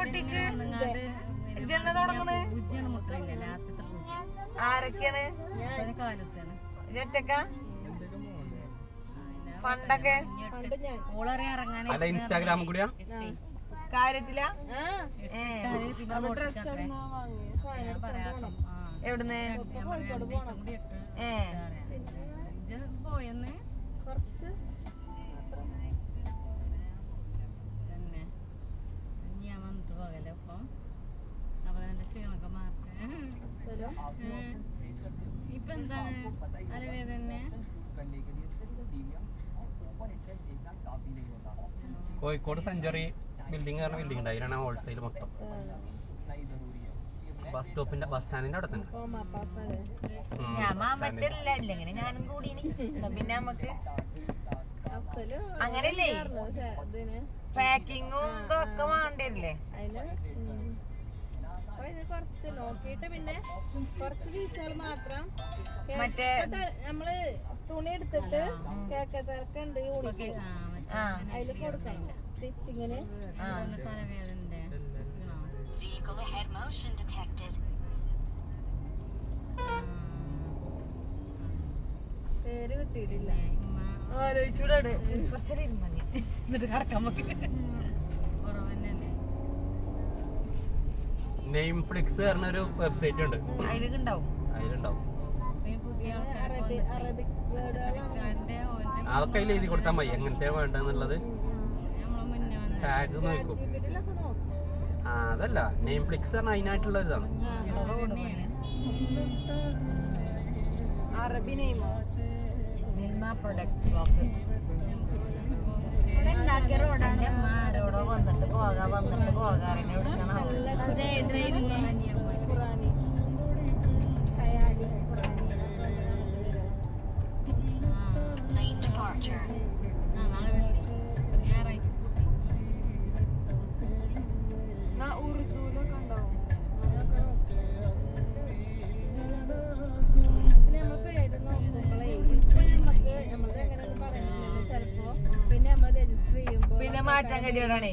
പൊട്ടിക്ക് ഇജ്ജെന്നെ തുടങ്ങണ്. ആരൊക്കെയാണ് ഒറ്റക്ക ഫണ്ടൊക്കെ ഇൻസ്റ്റാഗ്രാമിൽ കൂടിയാ കാര്യത്തിലാ? എവിടുന്ന് പോയെന്ന് കുറച്ച് ഞാൻ വന്നിട്ട് പോകല്ലേ അപ്പം അപ്പൊ എന്റെ ക്ഷീണമൊക്കെ മാറട്ടെ. ഇപ്പൊ എന്താണ് തലവേദന? കോഴിക്കോട് സെഞ്ചുറി ബിൽഡിംഗ് പറഞ്ഞ ബിൽഡിംഗ് ഉണ്ട്, അതിലാണ് ഹോൾസെയിൽ മൊത്തം. ബസ് സ്റ്റോപ്പിന്റെ ബസ് സ്റ്റാൻഡിന്റെ അവിടെ തന്നെ. ഞാൻ മാമറ്റല്ല ഇല്ലെങ്ങനെ ഞാനും കൂടി പിന്നെ നമുക്ക് അങ്ങനെയല്ലേ പാക്കിങ്ങും ഇതൊക്കെ വേണ്ടല്ലേ. കുറച്ച് നോക്കിട്ട് പിന്നെ കുറച്ച് പീസുകൾ മാത്രം മറ്റേ നമ്മള് തുണി എടുത്തിട്ട് കേക്കത്തിറക്കുണ്ട് അതില് കൊടുക്കണം സ്റ്റിച്ചിങ്ങിന്. പേര് കിട്ടിയിട്ടില്ല. ആലോചിച്ചൂടാണ് കുറച്ചേരം ഇരുന്നു എന്നിട്ട് കടക്കാൻ പറ്റില്ല. നെയിം ഫ്ലിക്സ് പറഞ്ഞ ഒരു വെബ്സൈറ്റ് ഉണ്ട്, അതിലുണ്ടാവും. അതൊക്കെ അതിൽ എഴുതി കൊടുത്താൽ മതി എങ്ങനത്തെ വേണ്ടെന്നുള്ളത്. ടാഗ് നോക്കും. അതല്ല നെയിം ഫ്ലിക്സ് പറഞ്ഞ അതിനായിട്ടുള്ള ഇതാണ്. അറബി നെയ്മോ പ്രൊഡക്റ്റ് ബ്ലോക്ക് ആരോടോ വന്നിട്ട് പോകാറിനെ എടുക്കണം. ഉറുദൂലൊക്കെ ഉണ്ടാവും. പിന്നെ മാറ്റാൻ കഴിയണേ.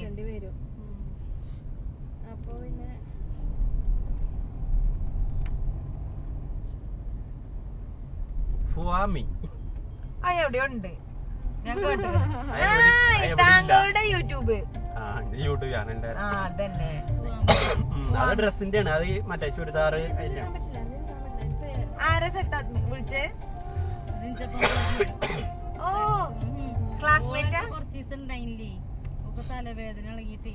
അപ്പൊ പിന്നെ ഫുവാമി എവിടെ ഉണ്ട് ഞാൻ കേട്ടു. താങ്കളുടെ യൂട്യൂബ് അതന്നെ അത് ഡ്രസ്സിന്റെ ആണ്. അത് മറ്റേ ചുരിദാർ ആരെ സെറ്റ് വിളിച്ചേ? ഓ ക്ലാസ്മേറ്റ്. കുറച്ച് ദിവസം ഉണ്ടായില്ലേ തലവേദന ഇളകിട്ടേ.